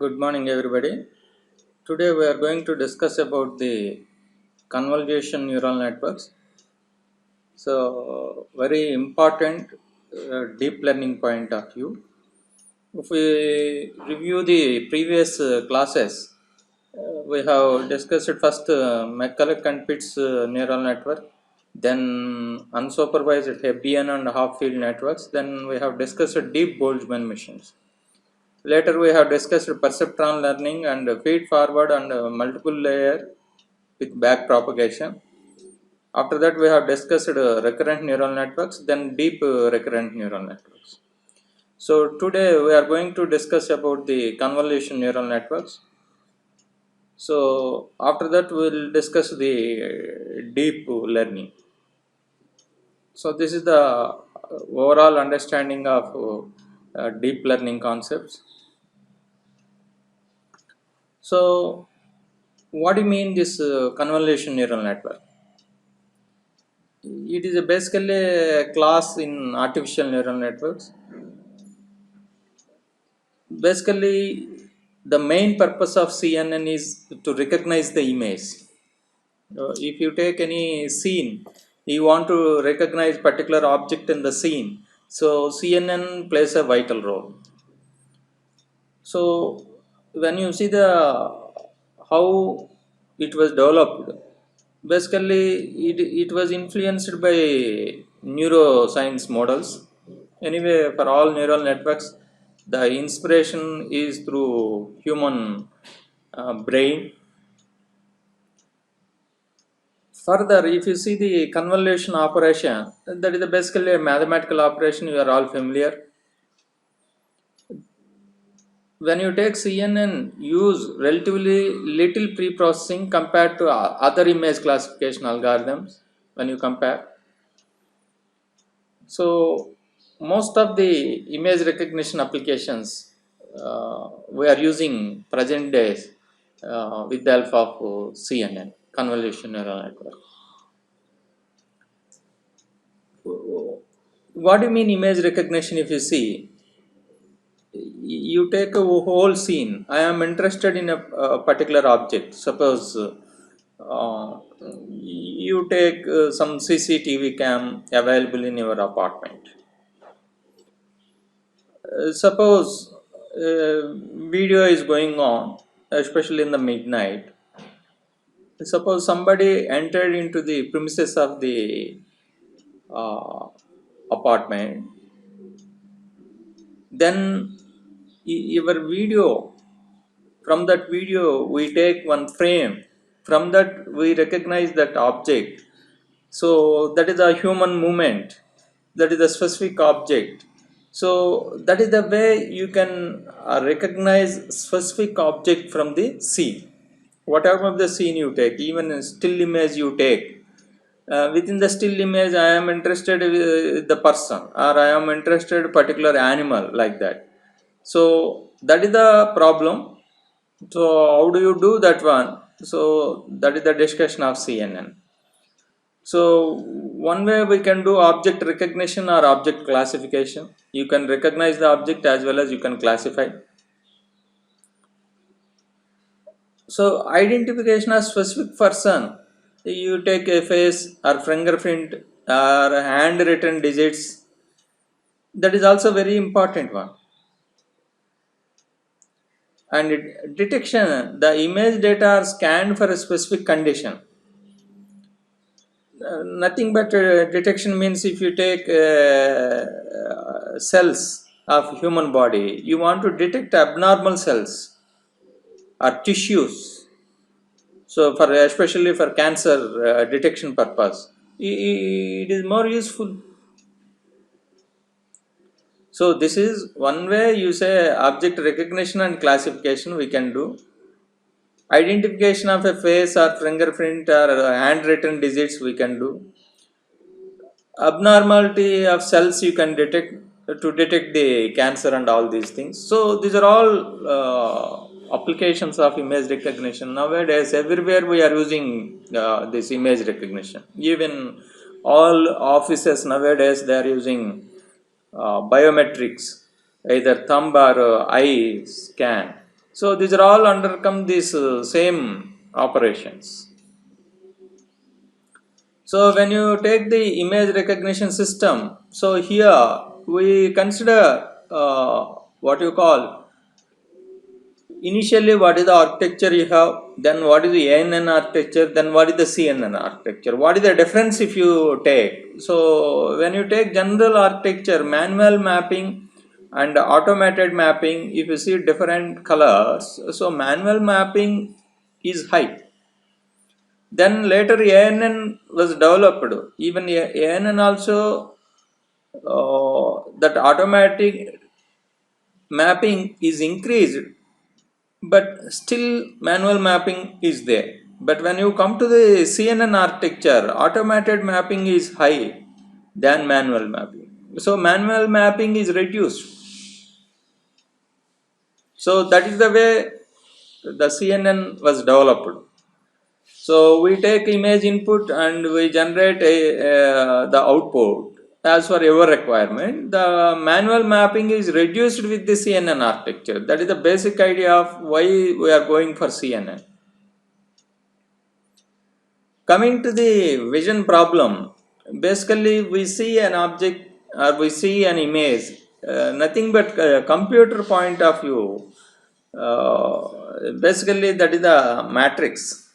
Good morning, everybody. Today we are going to discuss about the convolution neural networks. So, very important deep learning point of view. If we review the previous classes, we have discussed first McCulloch and Pitts neural network, then unsupervised Hebbian and half-field networks. Then we have discussed deep Boltzmann machines. Later we have discussed perceptron learning and feed forward and multiple layer with back propagation. After that we have discussed recurrent neural networks, then deep recurrent neural networks. So today we are going to discuss about the convolution neural networks. So after that we will discuss the deep learning. So this is the overall understanding of deep learning concepts. So what do you mean this convolution neural network? It is basically a class in artificial neural networks. Basically, the main purpose of CNN is to recognize the image. If you take any scene, you want to recognize particular object in the scene. So CNN plays a vital role. So when you see the how it was developed, basically it was influenced by neuroscience models. Anyway, for all neural networks, the inspiration is through human brain. Further, if you see the convolution operation, that is basically a mathematical operation, you are all familiar. When you take CNN, use relatively little pre-processing compared to other image classification algorithms when you compare. So most of the image recognition applications we are using present days with the help of CNN, convolution neural network. What do you mean image recognition? If you see, you take a whole scene. I am interested in a particular object. Suppose you take some CCTV cam available in your apartment. Suppose video is going on, especially in the midnight. Suppose somebody entered into the premises of the uh, apartment, then your video, from that video we take one frame, from that we recognize that object. So that is a human movement, that is a specific object. So that is the way you can recognize specific object from the scene. Whatever of the scene you take, even a still image you take, within the still image I am interested with the person, or I am interested particular animal, like that. So that is the problem. So how do you do that one? So that is the discussion of CNN. So one way we can do object recognition or object classification. You can recognize the object as well as you can classify. So identification of specific person, you take a face or fingerprint or handwritten digits. That is also very important one. And detection, the image data are scanned for a specific condition. Nothing but detection means if you take cells of human body, you want to detect abnormal cells or tissues. So for especially for cancer detection purpose, it is more useful. So this is one way you say object recognition and classification we can do. Identification of a face or fingerprint or handwritten digits we can do. Abnormality of cells you can detect to detect the cancer and all these things. So these are all applications of image recognition. Nowadays everywhere we are using this image recognition. Even all offices nowadays they are using biometrics, either thumb or eye scan. So these are all undercome these same operations. So when you take the image recognition system, so here we consider what you call initially what is the architecture you have, then what is the ANN architecture, then what is the CNN architecture. What is the difference if you take? So when you take general architecture, manual mapping and automated mapping, if you see different colors, so manual mapping is high. Then later ANN was developed. Even ANN also that automatic mapping is increased, but still manual mapping is there. But when you come to the CNN architecture, automated mapping is high than manual mapping. So manual mapping is reduced. So that is the way the CNN was developed. So we take image input and we generate the output as per your requirement. The manual mapping is reduced with the CNN architecture. That is the basic idea of why we are going for CNN. Coming to the vision problem, basically we see an object or we see an image, nothing but computer point of view. Basically that is the matrix,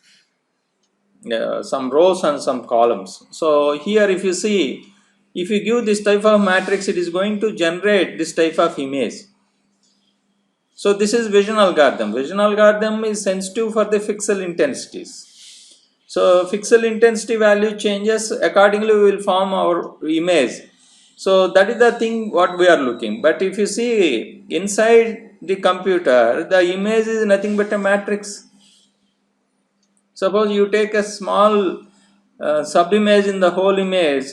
some rows and some columns. So here if you see, if you give this type of matrix, it is going to generate this type of image. So this is vision algorithm. Vision algorithm is sensitive for the pixel intensities. So pixel intensity value changes, accordingly we will form our image. So that is the thing what we are looking. But if you see inside the computer, the image is nothing but a matrix. Suppose you take a small sub-image in the whole image,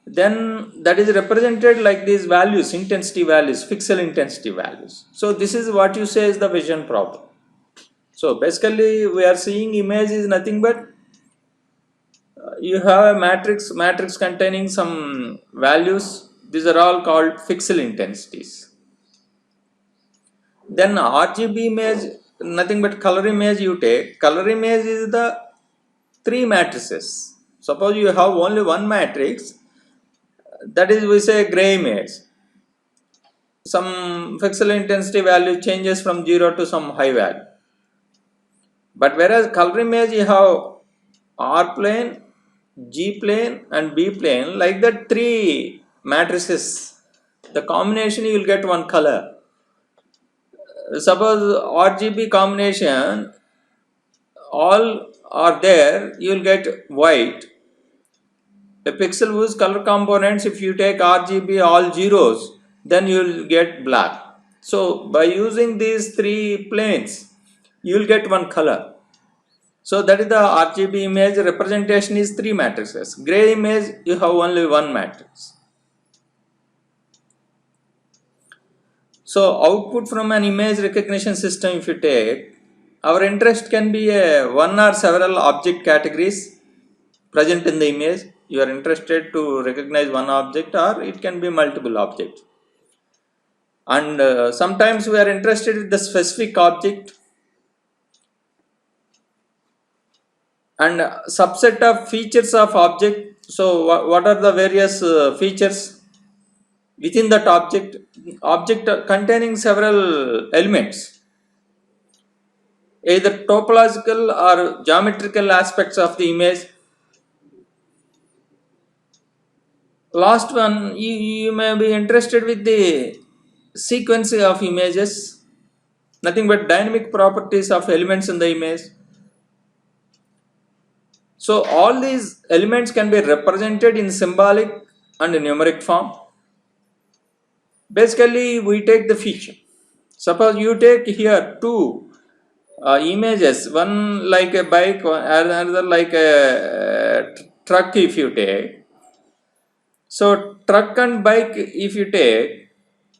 then that is represented like these values, intensity values, pixel intensity values. So this is what you say is the vision problem. So basically we are seeing image is nothing but you have a matrix containing some values. These are all called pixel intensities. Then RGB image, nothing but color image you take. Color image is the three matrices. Suppose you have only one matrix, that is we say gray image. Some pixel intensity value changes from 0 to some high value. But whereas color image you have R plane, G plane and B plane, like that three matrices. The combination you will get one color. Suppose RGB combination, all are there, you will get white. A pixel whose color components, if you take RGB all zeros, then you will get black. So by using these three planes, you will get one color. So that is the RGB image representation is three matrices. Gray image you have only one matrix. So output from an image recognition system, if you take, our interest can be one or several object categories present in the image. You are interested to recognize one object, or it can be multiple objects. And sometimes we are interested in the specific object and subset of features of object. So what are the various features within that object containing several elements, either topological or geometrical aspects of the image. Last one, you may be interested with the sequence of images, nothing but dynamic properties of elements in the image. So all these elements can be represented in symbolic and numeric form. Basically we take the feature. Suppose you take here two images, one like a bike, another like a truck if you take. So truck and bike if you take,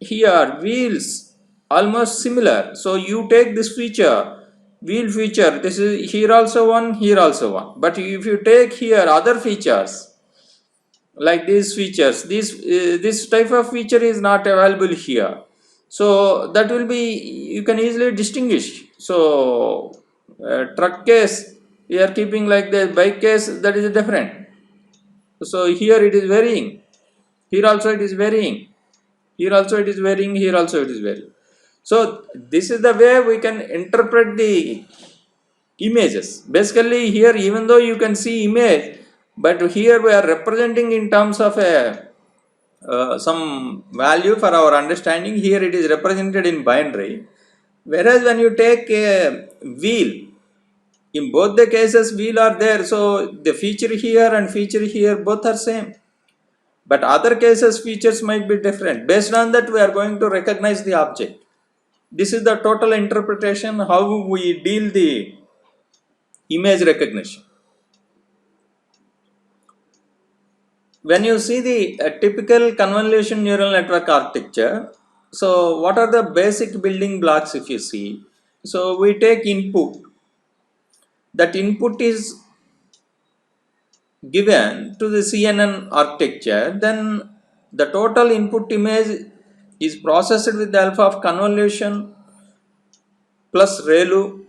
here wheels almost similar. So you take this feature, wheel feature, this is here also one, here also one. But if you take here other features, like these features, this type of feature is not available here. So that will be, you can easily distinguish. So truck case you are keeping like the bike case, that is different. So here it is varying, here also it is varying, here also it is varying, here also it is varying. So this is the way we can interpret the images. Basically here, even though you can see image, but here we are representing in terms of a some value for our understanding. Here it is represented in binary, whereas when you take a wheel, in both the cases wheel are there, so the feature here and feature here both are same, but other cases features might be different. Based on that we are going to recognize the object. This is the total interpretation how we deal the image recognition. When you see the typical convolution neural network architecture, so what are the basic building blocks if you see? So we take input, that input is given to the CNN architecture, then the total input image is processed with the help of convolution plus ReLU.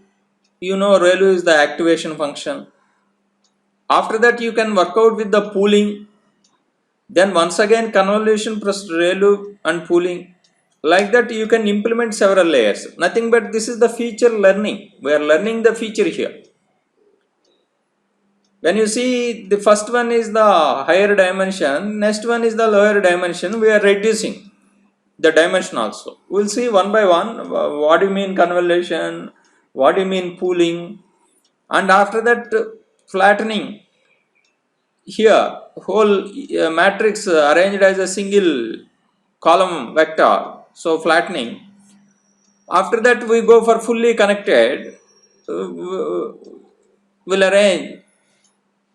You know ReLU is the activation function. After that you can work out with the pooling, then once again convolution plus ReLU and pooling. Like that you can implement several layers. Nothing but this is the feature learning. We are learning the feature here. When you see the first one is the higher dimension, next one is the lower dimension, we are reducing the dimension also. We will see one by one what do you mean convolution, what do you mean pooling, and after that flattening. Here whole matrix arranged as a single column vector, so flattening. After that we go for fully connected, will arrange.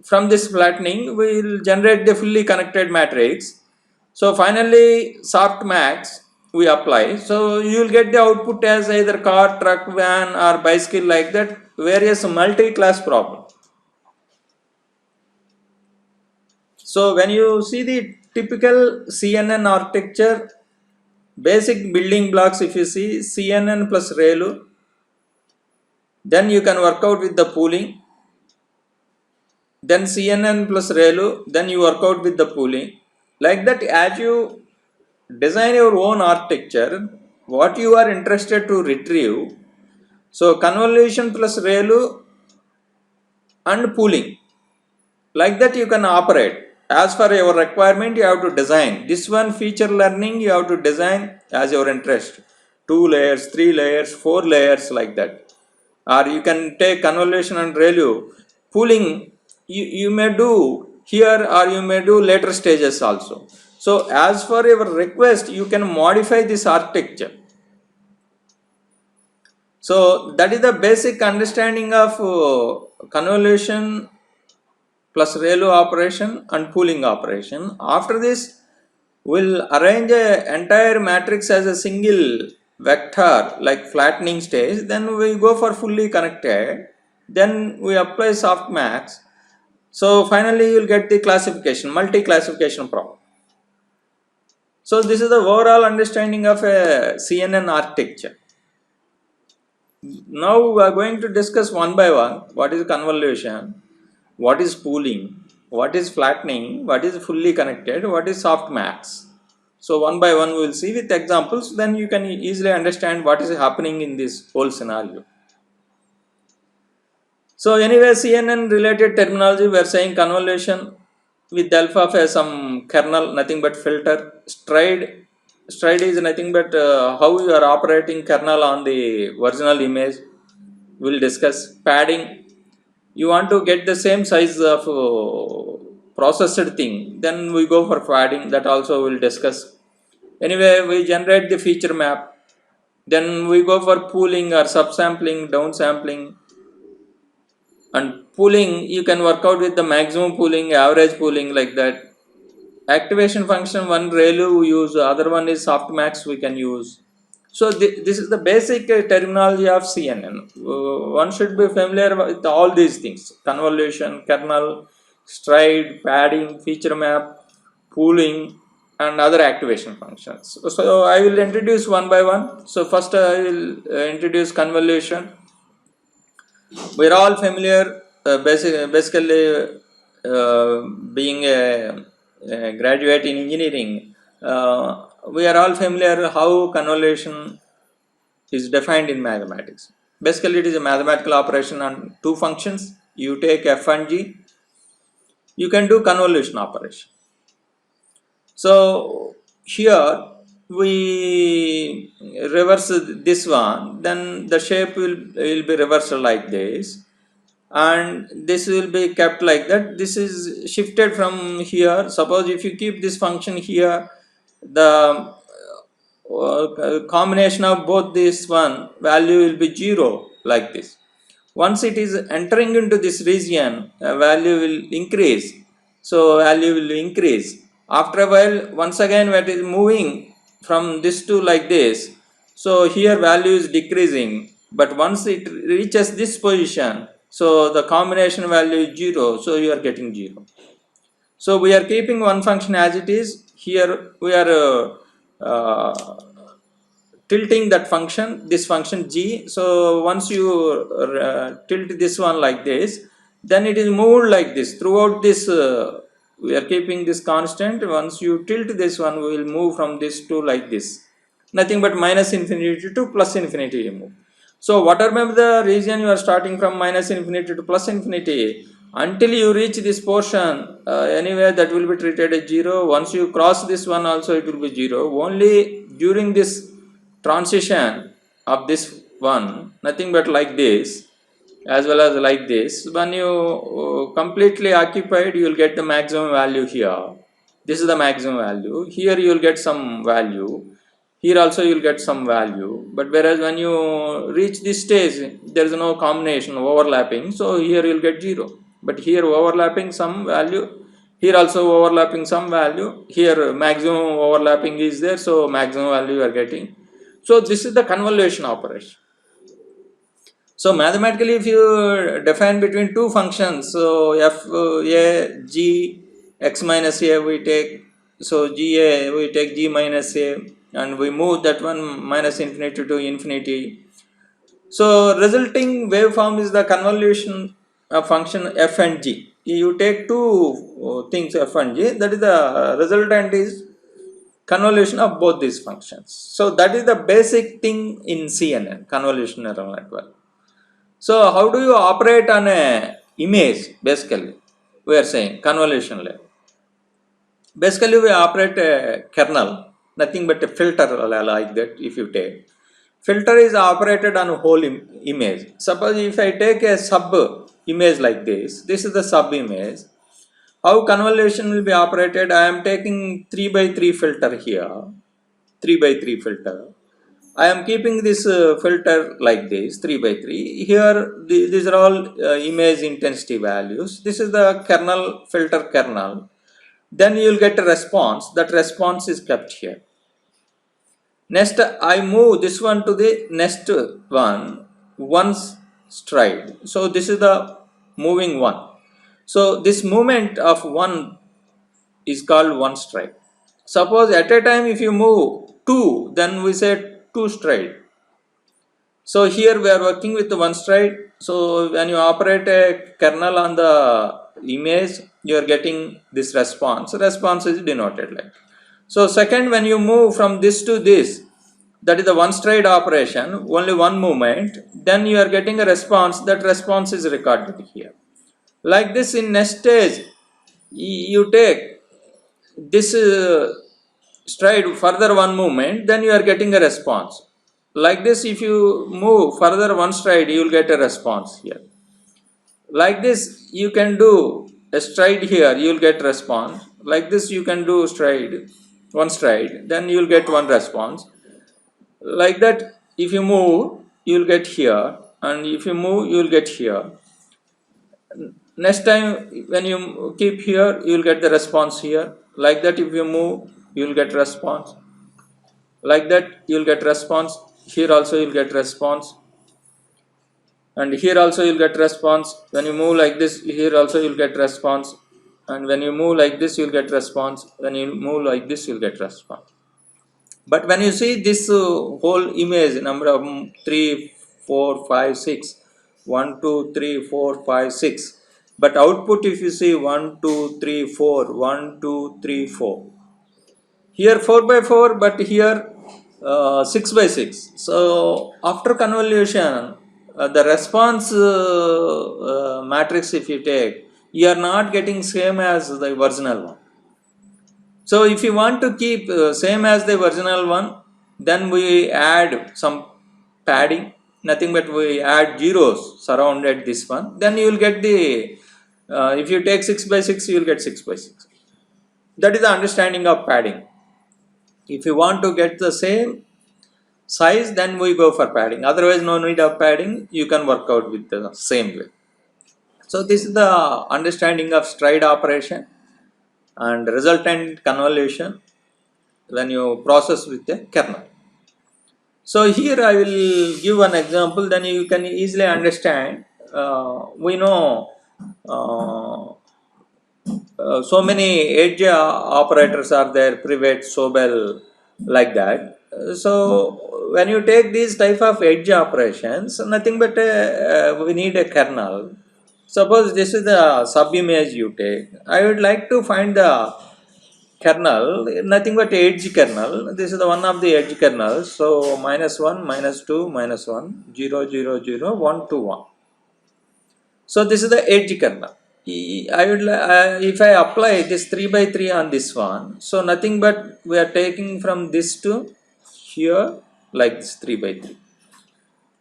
From this flattening we will generate the fully connected matrix. So finally softmax we apply, so you will get the output as either car, truck, van or bicycle, like that various multi-class problem. So when you see the typical CNN architecture, basic building blocks if you see CNN plus ReLU, then you can work out with the pooling, then CNN plus ReLU, then you work out with the pooling. Like that, as you design your own architecture, what you are interested to retrieve, so convolution plus ReLU and pooling, like that you can operate. As for your requirement, you have to design. This one feature learning, you have to design as your interest. 2 layers, 3 layers, 4 layers, like that. Or you can take convolution and ReLU. Pooling, you may do here or you may do later stages also. So as for your request, you can modify this architecture. So that is the basic understanding of convolution plus ReLU operation and pooling operation. After this, we'll arrange an entire matrix as a single vector like flattening stage. Then we go for fully connected. Then we apply softmax. So finally, you will get the classification, multi-classification problem. So this is the overall understanding of a CNN architecture. Now we are going to discuss one by one. What is convolution? What is pooling? What is flattening? What is fully connected? What is softmax? So one by one we will see with examples. Then you can easily understand what is happening in this whole scenario. So anyway, CNN related terminology, we are saying convolution with the help of some kernel, nothing but filter. Stride is nothing but how you are operating kernel on the original image. We will discuss padding. You want to get the same size of processed thing, then we go for padding. That also we will discuss. Anyway, we generate the feature map. Then we go for pooling or subsampling, downsampling. And pooling, you can work out with the maximum pooling, average pooling, like that. Activation function, one ReLU we use, other one is softmax we can use. So this is the basic terminology of CNN. One should be familiar with all these things: convolution, kernel, stride, padding, feature map, pooling, and other activation functions. So I will introduce one by one. So first I will introduce convolution. We're all familiar, basically, being a graduate in engineering, we are all familiar how convolution is defined in mathematics. Basically, it is a mathematical operation on two functions. You take f and g, you can do convolution operation. So here we reverse this one, then the shape will be reversed like this, and this will be kept like that. This is shifted from here. Suppose if you keep this function here, the combination of both this one value will be 0 like this. Once it is entering into this region, value will increase. So value will increase. After a while, once again, when it is moving from this to like this, so here value is decreasing. But once it reaches this position, so the combination value is 0. So you are getting 0. So we are keeping one function as it is. Here we are tilting that function, this function g. So once you tilt this one like this, then it is moved like this throughout this. We are keeping this constant. Once you tilt this one, we will move from this to like this, nothing but minus infinity to plus infinity you move. So whatever the region you are starting from minus infinity to plus infinity, until you reach this portion, anywhere that will be treated as 0. Once you cross this one also, it will be 0. Only during this transition of this one, nothing but like this as well as like this. When you completely occupied, you will get the maximum value here. This is the maximum value. Here you will get some value. Here also you will get some value. But whereas when you reach this stage, there is no combination overlapping. So here you will get 0. But here overlapping some value. Here also overlapping some value. Here maximum overlapping is there. So maximum value you are getting. So this is the convolution operation. So mathematically, if you define between two functions, so f a g x minus a we take, so g a we take g minus a, and we move that one minus infinity to infinity. So resulting waveform is the convolution of function f and g. You take two things f and g, that is the resultant is convolution of both these functions. So that is the basic thing in CNN, convolution neural network. So how do you operate on a image? Basically, we are saying convolution level. Basically, we operate a kernel, nothing but a filter like that. If you take filter is operated on a whole image. Suppose if I take a sub image like this is the sub image. How convolution will be operated? I am taking 3 by 3 filter here, 3 by 3 filter. I am keeping this filter like this, 3 by 3. Here, these are all image intensity values. This is the kernel, filter kernel. Then you will get a response. That response is kept here. Next, I move this one to the next one, once stride. So this is the moving one. So this movement of one is called one stride. Suppose at a time if you move 2, then we say 2 stride. So here we are working with the one stride. So when you operate a kernel on the image, you are getting this response. Response is denoted like. So second, when you move from this to this, that is the one stride operation, only one movement, then you are getting a response. That response is recorded here. Like this, in next stage, you take this stride further one movement, then you are getting a response. Like this, if you move further one stride, you will get a response here. Like this, you can do a stride here, you will get response. Like this, you can do one stride, then you will get one response. Like that, if you move, you will get here, and if you move, you will get here. Next time, when you keep here, you will get the response here. Like that, if you move, you will get response. Like that, you will get response. Here also, you will get response. And here also, you will get response. When you move like this, here also, you will get response. And when you move like this, you will get response. When you move like this, you will get response. But when you see this whole image, number of 3, 4, 5, 6, 1, 2, 3, 4, 5, 6. But output, if you see 1, 2, 3, 4, 1, 2, 3, 4. Here 4 by 4, but here 6 by 6. So after convolution, the response matrix, if you take, you are not getting same as the original one. So if you want to keep same as the original one, then we add some padding, nothing but we add zeros surrounded this one. Then you will get the, if you take 6 by 6, you will get 6 by 6. That is the understanding of padding. If you want to get the same size, then we go for padding. Otherwise, no need of padding. You can work out with the same way. So this is the understanding of stride operation and resultant convolution when you process with a kernel. So here I will give one example, then you can easily understand. We know so many edge operators are there, Privet, Sobel, like that. So when you take these type of edge operations, nothing but we need a kernel. Suppose this is the sub-image you take. I would like to find the kernel, nothing but edge kernel. This is the one of the edge kernels. So -1, -2, -1, 0, 0, 0, 1, 2, 1. So this is the edge kernel. I would if I apply this 3 by 3 on this one, so nothing but we are taking from this to here like this 3 by 3,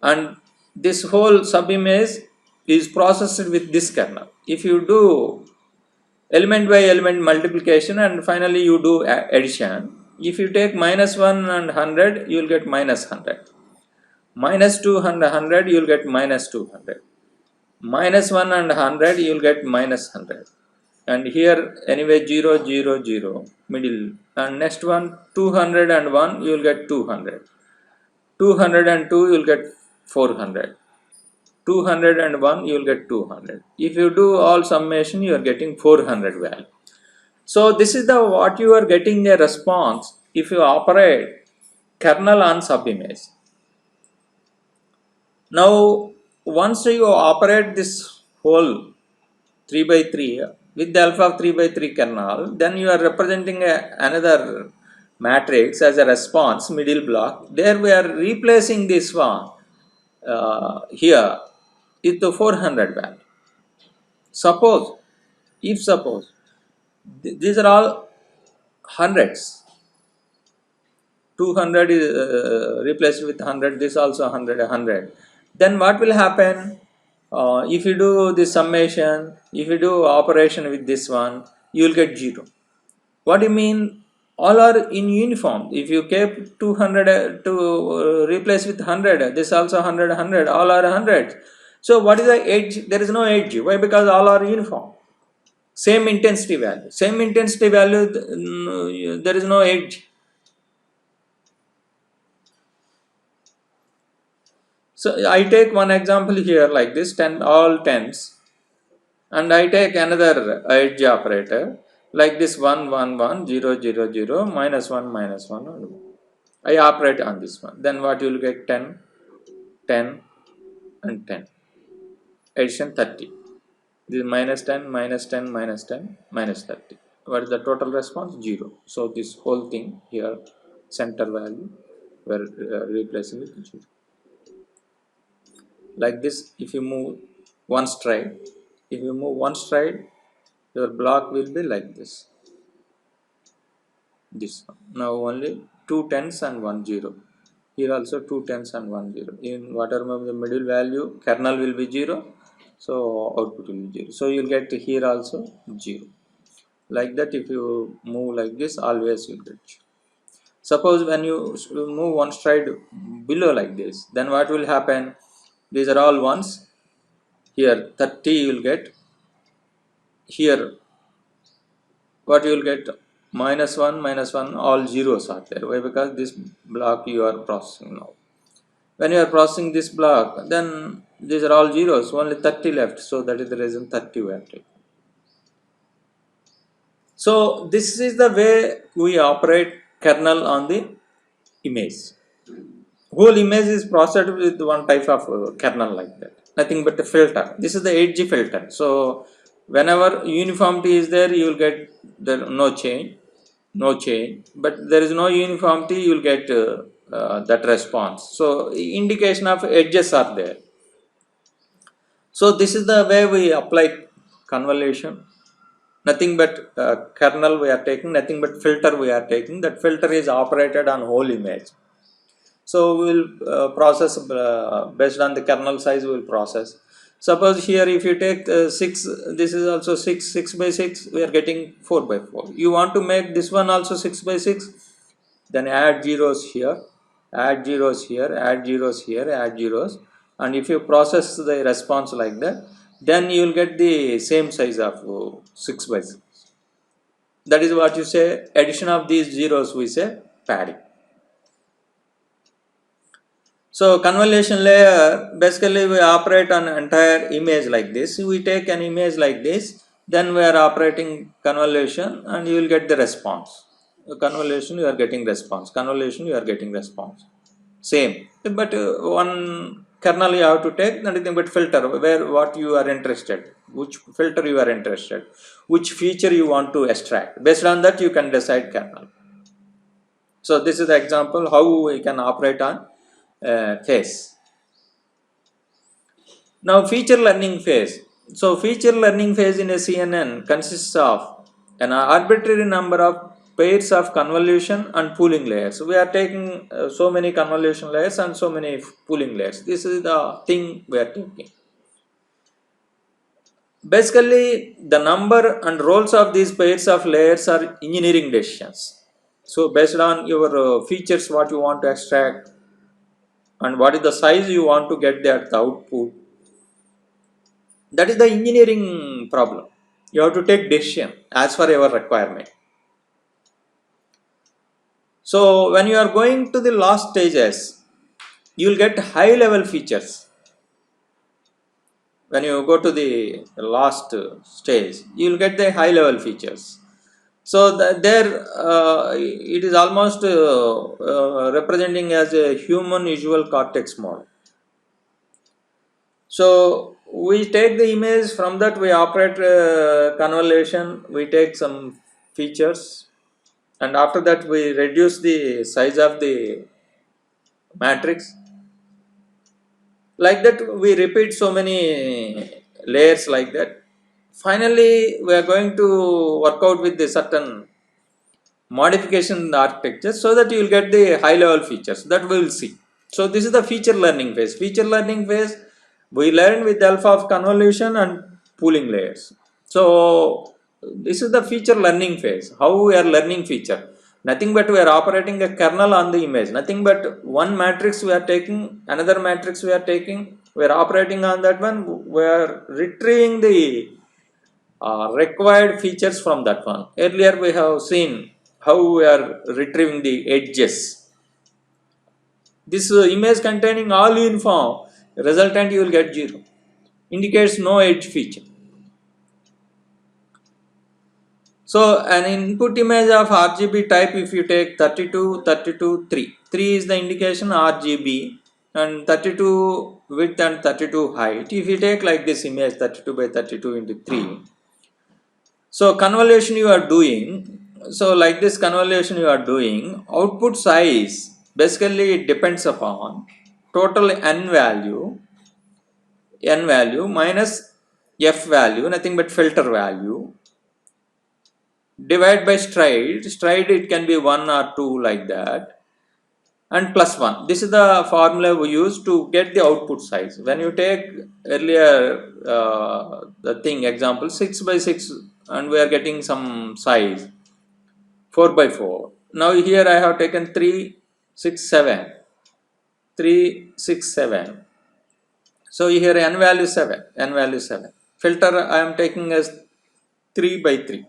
and this whole subimage is processed with this kernel. If you do element by element multiplication and finally you do addition, if you take -1 and 100, you will get -100, -2 and 100, you will get -200. -1 and 100, you will get -100, and here anyway 0, 0, 0 middle, and next one 201, you will get 200, 202, you will get 400, 201, you will get 200. If you do all summation, you are getting 400 value. So this is the what you are getting a response if you operate kernel on subimage. Now once you operate this whole 3 by 3 with the alpha of 3 by 3 kernel, then you are representing another matrix as a response middle block. There we are replacing this one here with the 400 value. Suppose these are all hundreds, 200 is replaced with 100, this also 100, 100, then what will happen? If you do this summation, if you do operation with this one, you will get 0. What do you mean? All are in uniform. If you kept 200 to replace with 100, this also 100, 100, all are 100. So what is the edge? There is no edge. Why? Because all are uniform. Same intensity value. Same intensity value, there is no edge. So I take one example here like this, 10, all 10s, and I take another edge operator like this 1, 1, 1, 0, 0, 0, -1, -1. I operate on this one. Then what you will get? 10, 10, and 10. Addition 30. This is -10, -10, -10, -30. What is the total response? 0. So this whole thing here, center value, we are replacing with 0. Like this, if you move one stride, your block will be like this one. Now only 2 tens and 1 0. Here also 2 tens and 1 0. In whatever the middle value, kernel will be 0, so output will be 0. So you will get here also 0. Like that, if you move like this, always you will get 0. Suppose when you move one stride below like this, then what will happen? These are all ones. Here 30 you will get. Here what you will get? -1, -1, all zeros are there. Why? Because this block you are processing now. When you are processing this block, then these are all zeros, only 30 left. So that is the reason 30 we have taken. So this is the way we operate kernel on the image. Whole image is processed with one type of kernel like that. nothing but a filter. This is the edge filter. So whenever uniformity is there, you will get the no change, but there is no uniformity, you will get that response. So indication of edges are there. So this is the way we apply convolution. Nothing but kernel we are taking, nothing but filter we are taking. That filter is operated on whole image. So we will process based on the kernel size, we will process. Suppose here if you take 6, this is also 6 by 6, we are getting 4 by 4. You want to make this one also 6 by 6, then add zeros here, add zeros here, add zeros here, add zeros, and if you process the response like that, then you will get the same size of 6 by 6. That is what you say, addition of these zeros we say padding. So convolution layer, basically we operate on entire image like this. We take an image like this, then we are operating convolution and you will get the response. Convolution, you are getting response. Convolution, you are getting response. Same, but one kernel you have to take, nothing but filter, where what you are interested, which filter you are interested, which feature you want to extract. Based on that you can decide kernel. So this is the example how we can operate on phase. Now feature learning phase. So feature learning phase in a CNN consists of an arbitrary number of pairs of convolution and pooling layers. We are taking so many convolution layers and so many pooling layers. This is the thing we are taking. Basically the number and roles of these pairs of layers are engineering decisions. So based on your features what you want to extract and what is the size you want to get the output, that is the engineering problem. You have to take decision as per your requirement. So when you are going to the last stages, you will get high level features. When you go to the last stage, you will get the high level features. So there it is almost representing as a human visual cortex model. So we take the image, from that we operate convolution, we take some features, and after that we reduce the size of the matrix. Like that we repeat so many layers like that. Finally we are going to work out with the certain modification in the architecture, so that you will get the high level features that we will see. So this is the feature learning phase. Feature learning phase, we learn with the help of convolution and pooling layers. So this is the feature learning phase. How we are learning feature? Nothing but we are operating a kernel on the image. Nothing but one matrix we are taking, another matrix we are taking, we are operating on that one, we are retrieving the required features from that one. Earlier we have seen how we are retrieving the edges. This image containing all uniform, resultant you will get 0, indicates no edge feature. So an input image of RGB type, if you take 32, 32, 3. 3 is the indication RGB, and 32 width and 32 height. If you take like this image 32 by 32 into 3. So convolution you are doing. So like this convolution you are doing, output size basically it depends upon total n value minus f value, nothing but filter value, divide by stride. Stride it can be 1 or 2 like that, and plus 1. This is the formula we use to get the output size. When you take earlier the thing example 6 by 6 and we are getting some size 4 by 4. Now here I have taken 3, 6, 7. 3, 6, 7. So here n value 7. N value 7. Filter I am taking as 3 by 3.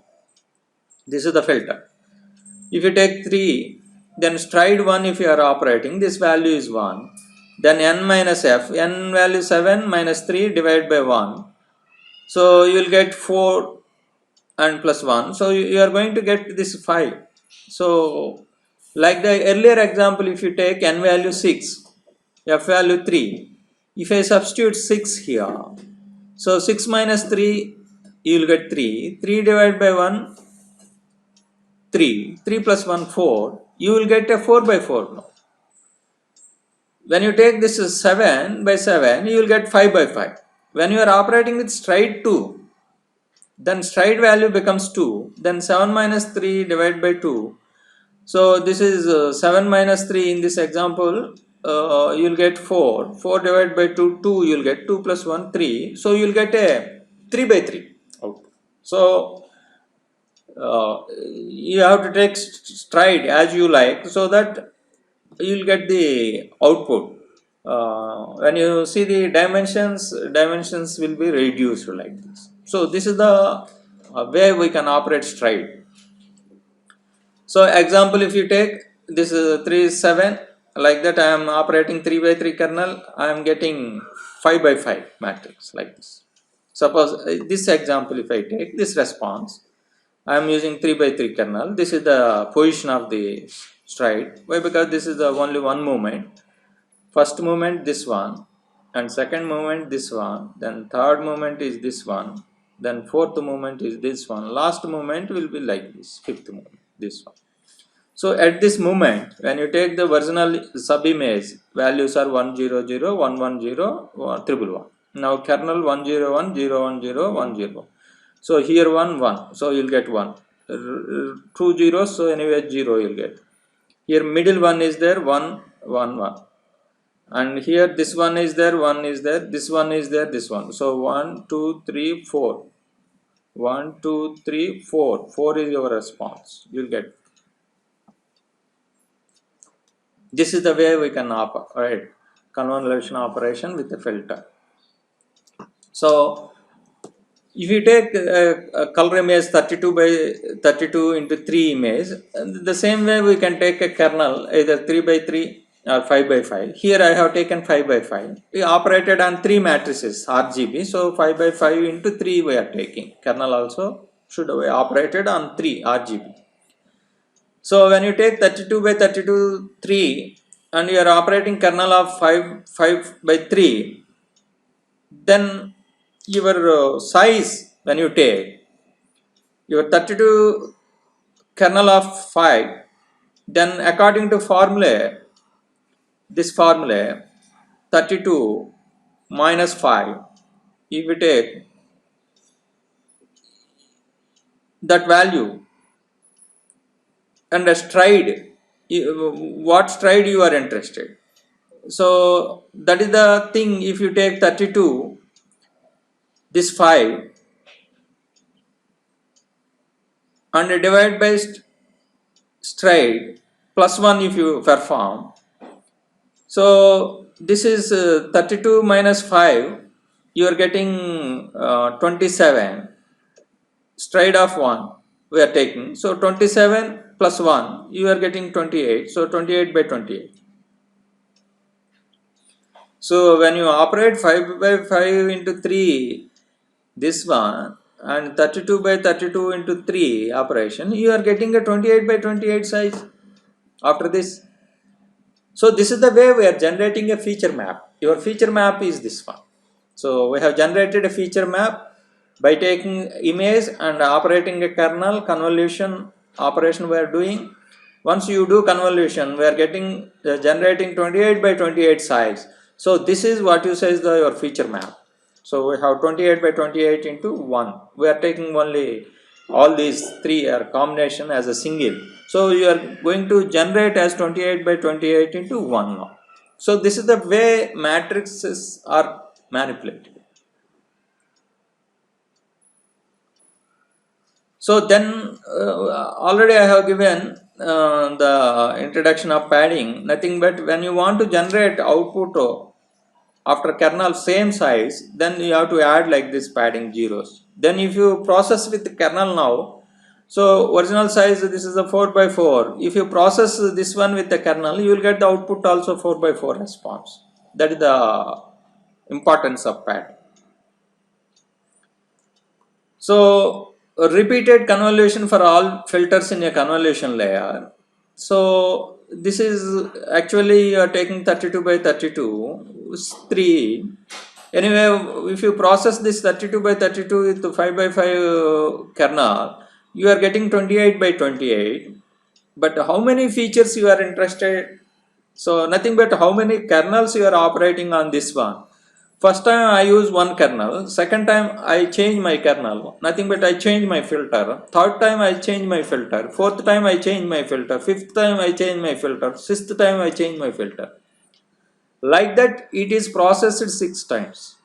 This is the filter. If you take 3, then stride 1 if you are operating, this value is 1. Then n minus f, n value 7 minus 3 divided by 1. So you will get 4 and plus 1. So you are going to get this 5. So like the earlier example, if you take n value 6, f value 3, if I substitute 6 here, so 6 minus 3, you will get 3. 3 divided by 1, 3. 3 plus 1, 4. You will get a 4 by 4 now. When you take this is 7 by 7, you will get 5 by 5. When you are operating with stride 2, then stride value becomes 2. Then 7 minus 3 divided by 2. So this is 7 minus 3 in this example, you will get 4. 4 divided by 2, 2, you will get 2 plus 1, 3. So you will get a 3 by 3 output. So you have to take stride as you like, so that you will get the output. When you see the dimensions will be reduced like this. So this is the way we can operate stride. So example, if you take this is 3 is 7, like that I am operating 3 by 3 kernel, I am getting 5 by 5 matrix like this. Suppose this example, if I take this response, I am using 3 by 3 kernel. This is the position of the stride. Why? Because this is the only one movement. First movement this one, and second movement this one, then third movement is this one, then fourth movement is this one, last movement will be like this, fifth movement, this one. So at this moment, when you take the original sub image, values are 100, 110, 111. Now kernel 101, 010, 10. So here 1, so you'll get 1. 2 zeros, so anyway 0 you'll get. Here middle one is there, 1, 1, 1. And here this one is there, one is there, this one is there, this one. So 1, 2, 3, 4. 1, 2, 3, 4. 4 is your response. You'll get. This is the way we can operate convolution operation with the filter. So if you take a color image 32 by 32 into 3 image, the same way we can take a kernel either 3 by 3 or 5 by 5. Here I have taken 5 by 5. We operated on 3 matrices RGB. So 5 by 5 into 3 we are taking. Kernel also should be operated on 3 RGB. So when you take 32 by 32 3 and you are operating kernel of 5 by 3, then your size, when you take your 32 kernel of 5, then according to formula, this formula 32 minus 5, if we take that value and a stride, what stride you are interested. So that is the thing. If you take 32, this 5 and divide by stride plus 1 if you perform. So this is 32 minus 5, you are getting 27, stride of 1 we are taking. So 27 plus 1, you are getting 28, so 28 by 28. So when you operate 5 by 5 into 3, this one, and 32 by 32 into 3 operation, you are getting a 28 by 28 size after this. So this is the way we are generating a feature map. Your feature map is this one. So we have generated a feature map by taking image and operating a kernel convolution operation we are doing. Once you do convolution, we are getting generating 28 by 28 size. So this is what you say is your feature map. So we have 28 by 28 into 1. We are taking only all these 3 are combination as a single. So you are going to generate as 28 by 28 into 1 now. So this is the way matrices are manipulated. So then already I have given the introduction of padding. Nothing but when you want to generate output after kernel same size, then you have to add like this padding zeros. Then if you process with the kernel now, so original size this is a 4 by 4. If you process this one with the kernel, you will get the output also 4 by 4 response. That is the importance of padding. So repeated convolution for all filters in a convolution layer. So this is actually you are taking 32 by 32. 3. Anyway, if you process this 32 by 32 with 5 by 5 kernel, you are getting 28 by 28. But how many features you are interested? So nothing but how many kernels you are operating on this one. First time I use one kernel, second time I change my kernel, nothing but I change my filter, third time I change my filter, fourth time I change my filter, fifth time I change my filter, sixth time I change my filter. Like that it is processed 6 times.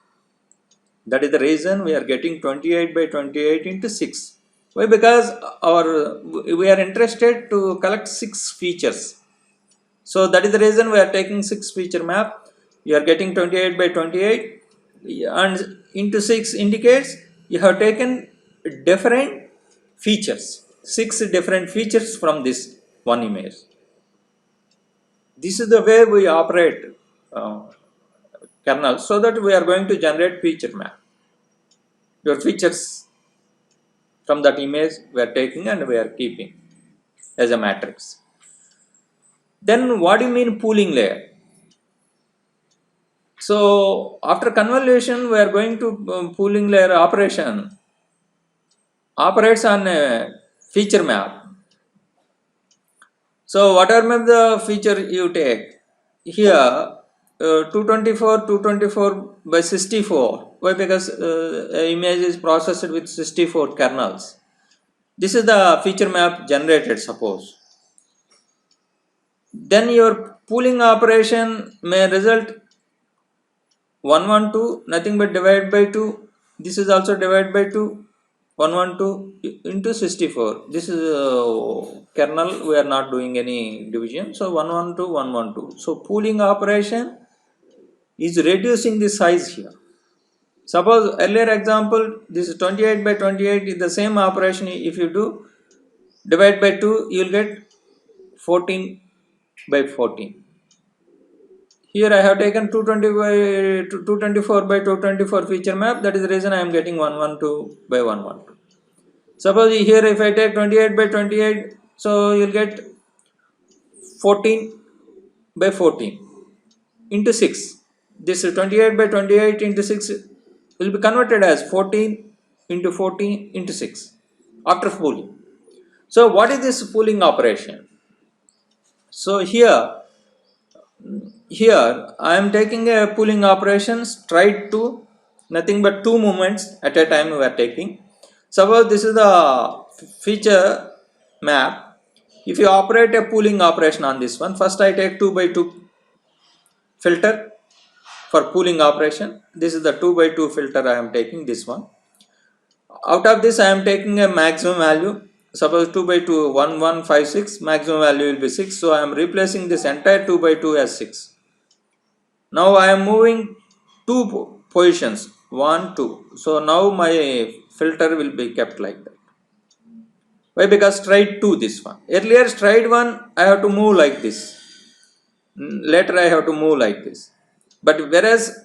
That is the reason we are getting 28 by 28 into 6. Why? Because we are interested to collect 6 features. So that is the reason we are taking 6 feature map. You are getting 28 by 28 and into 6 indicates you have taken different features. 6 different features from this one image. This is the way we operate kernel, so that we are going to generate feature map. Your features from that image we are taking and we are keeping as a matrix. Then what do you mean pooling layer? So after convolution we are going to pooling layer operation operates on a feature map. So whatever the feature you take here, 224 by 64. Why? Because image is processed with 64 kernels. This is the feature map generated, suppose. Then your pooling operation may result 112, nothing but divide by 2. This is also divide by 2. 112 into 64. This is kernel, we are not doing any division. So 112, 112. So pooling operation is reducing the size here. Suppose earlier example, this is 28 by 28 is the same operation. If you do divide by 2, you will get 14 by 14. Here I have taken 220 by 224 by 224 feature map. That is the reason I am getting 112 by 112. Suppose here if I take 28 by 28, so you will get 14 by 14 into 6. This 28 by 28 into 6 will be converted as 14 into 14 into 6 after pooling. So what is this pooling operation? So here I am taking a pooling operation straight to nothing but 2 movements at a time we are taking. Suppose this is the feature map. If you operate a pooling operation on this one, first I take 2 by 2 filter for pooling operation. This is the 2 by 2 filter I am taking, this one. Out of this I am taking a maximum value. Suppose 2 by 2 1156, maximum value will be 6. So I am replacing this entire 2 by 2 as 6. Now I am moving 2 positions, 1 2. So now my filter will be kept like that. Why? Because straight 2 this one. Earlier straight 1 I have to move like this. Later I have to move like this. But whereas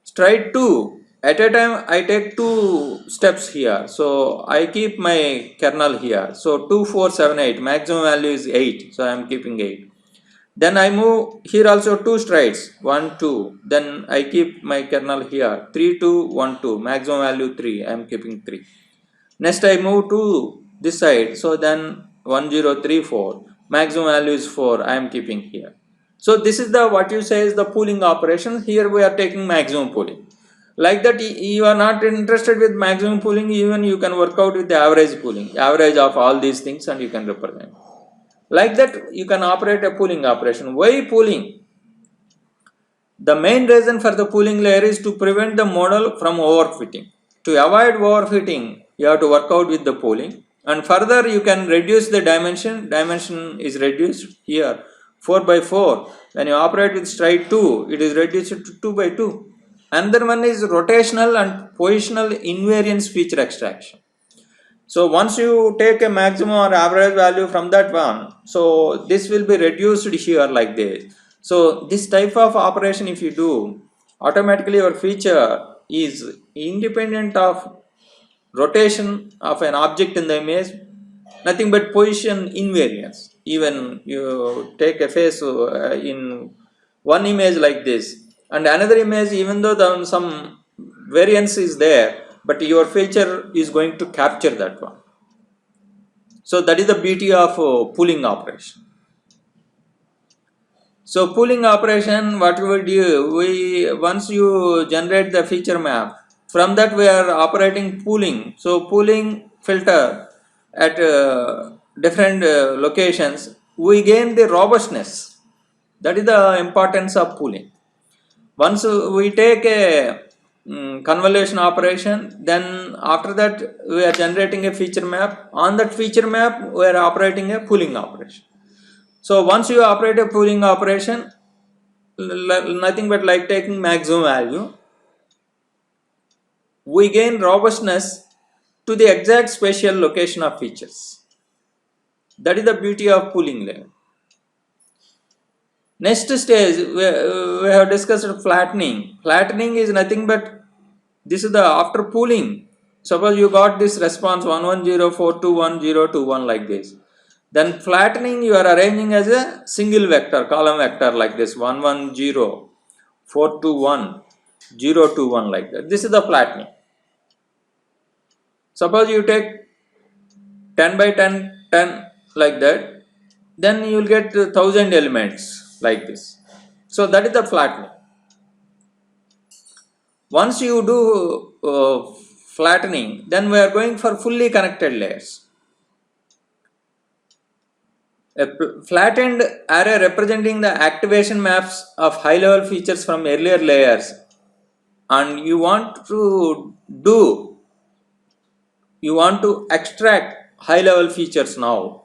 straight 2 at a time I take 2 steps here. So I keep my kernel here. So 2 4 7 8, maximum value is 8. So I am keeping 8. Then I move here also 2 strides, 1 2. Then I keep my kernel here, 3 2 1 2, maximum value 3. I am keeping 3. Next I move to this side. So then 1 0 3 4, maximum value is 4. I am keeping here. So this is the what you say is the pooling operation. Here we are taking maximum pooling. Like that, you are not interested with maximum pooling, even you can work out with the average pooling, average of all these things, and you can represent. Like that you can operate a pooling operation. Why pooling? The main reason for the pooling layer is to prevent the model from overfitting. To avoid overfitting, you have to work out with the pooling, and further you can reduce the dimension. Dimension is reduced here 4 by 4. When you operate with stride 2, it is reduced to 2 by 2. Another one is rotational and positional invariance feature extraction. So once you take a maximum or average value from that one, so this will be reduced here like this. So this type of operation if you do, automatically your feature is independent of rotation of an object in the image, nothing but position invariance. Even you take a face in one image like this, and another image, even though some variance is there, but your feature is going to capture that one. So that is the beauty of pooling operation. So pooling operation, what we do, we once you generate the feature map, from that we are operating pooling. So pooling filter at different locations, we gain the robustness. That is the importance of pooling. Once we take a convolution operation, then after that we are generating a feature map. On that feature map, we are operating a pooling operation. So once you operate a pooling operation, nothing but like taking maximum value, we gain robustness to the exact spatial location of features. That is the beauty of pooling layer. Next stage, we have discussed flattening. Flattening is nothing but, this is the after pooling. Suppose you got this response 110421021 like this. Then flattening you are arranging as a single vector, column vector like this 110421021 like that. This is the flattening. Suppose you take 10 by 10, 10 like that, then you will get 1000 elements like this. So that is the flattening. Once you do flattening, then we are going for fully connected layers. A flattened array representing the activation maps of high level features from earlier layers, and you want to extract high level features now.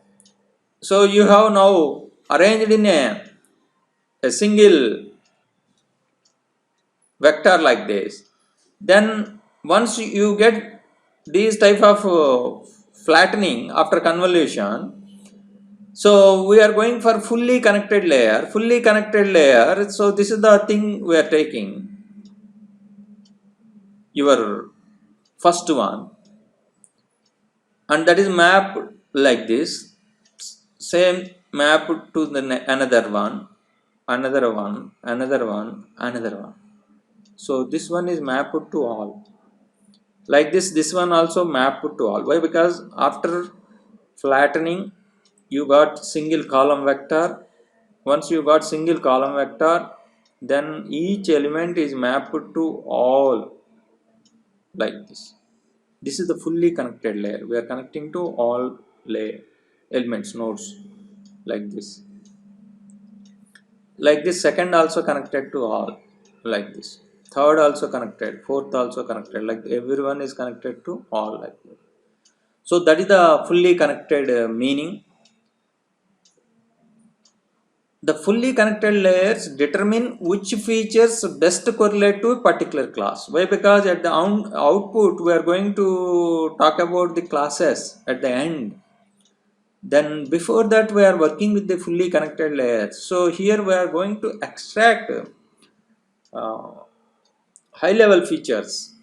So you have now arranged in a single vector like this. Then once you get these type of flattening after convolution, so we are going for fully connected layer. So this is the thing we are taking. Your first one, and that is mapped like this. Same map to the another one, another one, another one, another one. So this one is mapped to all. Like this one also mapped to all. Why? Because after flattening, you got single column vector. Once you got single column vector, then each element is mapped to all like this. This is the fully connected layer. We are connecting to all layer elements, nodes like this. Like this, second also connected to all like this. Third also connected, fourth also connected, like everyone is connected to all like that. So that is the fully connected meaning. The fully connected layers determine which features best correlate to a particular class. Why? Because at the output we are going to talk about the classes at the end. Then before that we are working with the fully connected layers. So here we are going to extract high level features.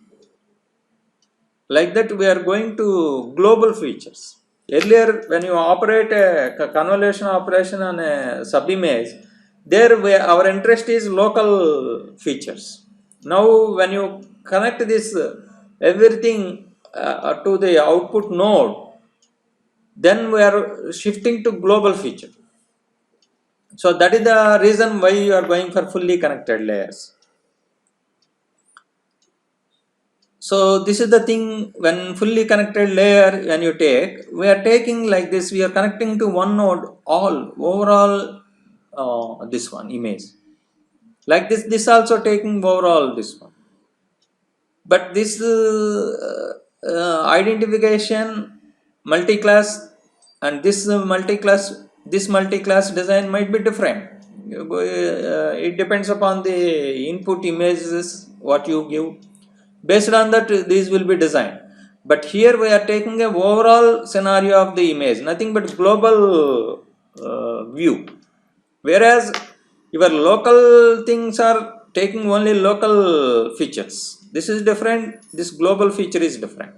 Like that we are going to global features. Earlier when you operate a convolution operation on a subimage, there our interest is local features. Now when you connect this everything to the output node, then we are shifting to global feature. So that is the reason why you are going for fully connected layers. So this is the thing, when fully connected layer when you take, we are taking like this, we are connecting to one node all overall this one image. Like this also taking overall this one. But this identification multi-class and this multi-class design might be different. It depends upon the input images what you give. Based on that, these will be designed. But here we are taking a overall scenario of the image, nothing but global view. Whereas your local things are taking only local features. This is different, this global feature is different.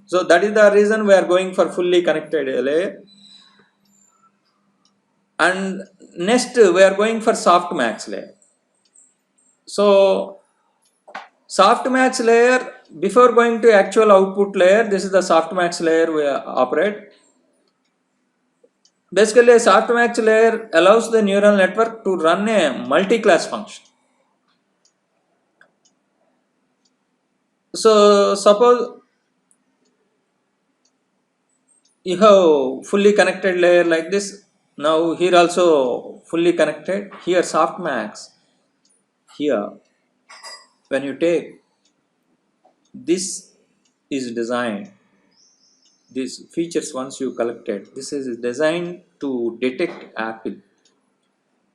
So that is the reason we are going for fully connected layer. And next we are going for softmax layer. So softmax layer, before going to actual output layer, this is the softmax layer we operate. Basically, a softmax layer allows the neural network to run a multi-class function. So suppose you have fully connected layer like this. Now here also fully connected. Here softmax, here when you take this is designed, these features once you collected, this is designed to detect apple.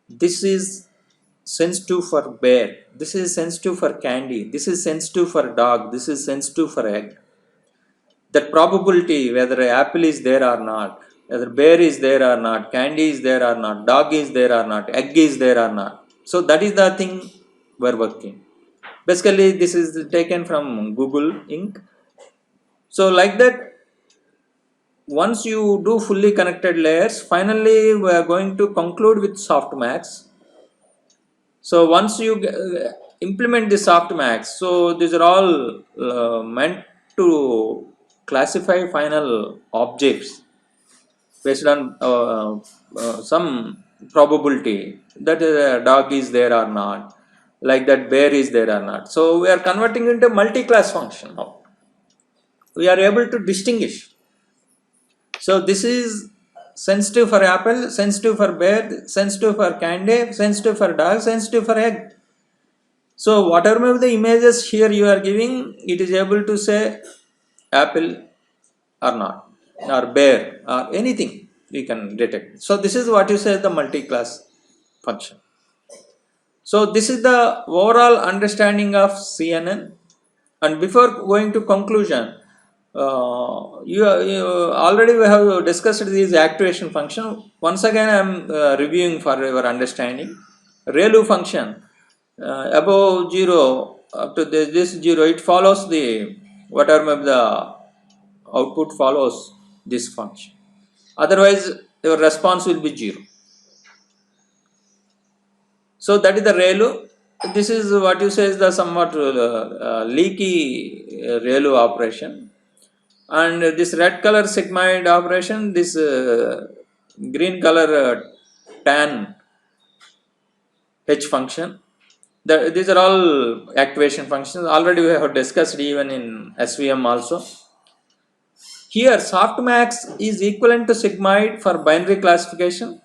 This is sensitive for bear, this is sensitive for candy, this is sensitive for dog, this is sensitive for egg. That probability whether apple is there or not, whether bear is there or not, candy is there or not, dog is there or not, egg is there or not. So that is the thing we're working. Basically this is taken from Google Inc. So like that, once you do fully connected layers, finally we are going to conclude with softmax. So once you implement the softmax, so these are all meant to classify final objects based on some probability that a dog is there or not, like that bear is there or not. So we are converting into multi-class function now. We are able to distinguish. So this is sensitive for apple, sensitive for bear, sensitive for candy, sensitive for dog, sensitive for egg. So whatever the images here you are giving, it is able to say apple or not, or bear or anything we can detect. So this is what you say the multi-class function. So this is the overall understanding of CNN. And before going to conclusion, you already we have discussed these activation function. Once again I am reviewing for your understanding. ReLU function, above 0 up to this 0, it follows the whatever the output follows this function, otherwise your response will be 0. So that is the ReLU. This is what you say is the somewhat leaky ReLU operation. And this red color sigmoid operation, this green color tan H function, these are all activation functions. Already we have discussed even in SVM also. Here softmax is equivalent to sigmoid for binary classification,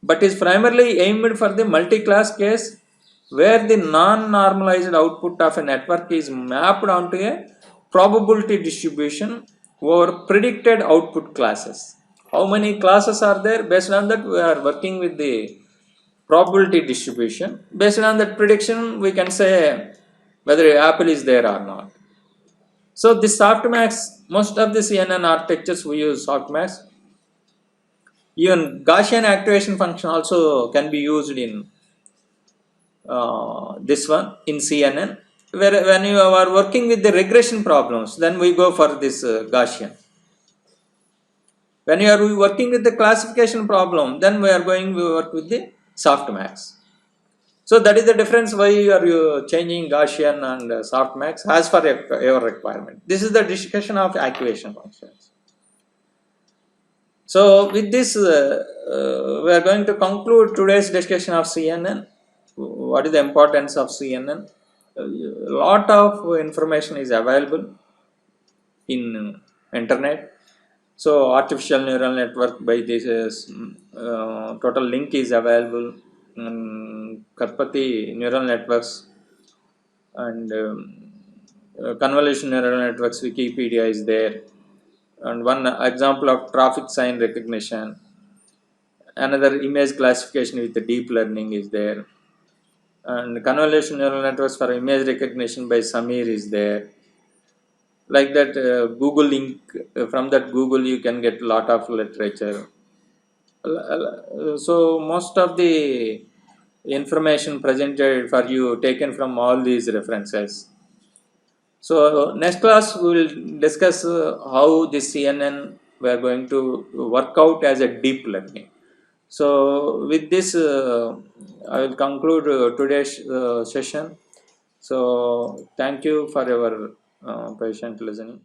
but is primarily aimed for the multi-class case where the non-normalized output of a network is mapped onto a probability distribution over predicted output classes. How many classes are there? Based on that we are working with the probability distribution. Based on that prediction we can say whether apple is there or not. So this softmax, most of the CNN architectures we use softmax. Even Gaussian activation function also can be used in this one in CNN. Where when you are working with the regression problems, then we go for this Gaussian. When you are working with the classification problem, then we are going to work with the softmax. So that is the difference why you are changing Gaussian and softmax as per your requirement. This is the discussion of activation functions. So with this we are going to conclude today's discussion of CNN. What is the importance of CNN? A lot of information is available in internet. So artificial neural network by this total link is available. Karpati neural networks and convolution neural networks Wikipedia is there, and one example of traffic sign recognition. Another image classification with the deep learning is there, and convolution neural networks for image recognition by Samir is there. Like that Google link, from that Google you can get lot of literature. So most of the information presented for you taken from all these references. So next class we will discuss how this CNN we are going to work out as a deep learning. So with this, I will conclude today's session. So thank you for your patient listening.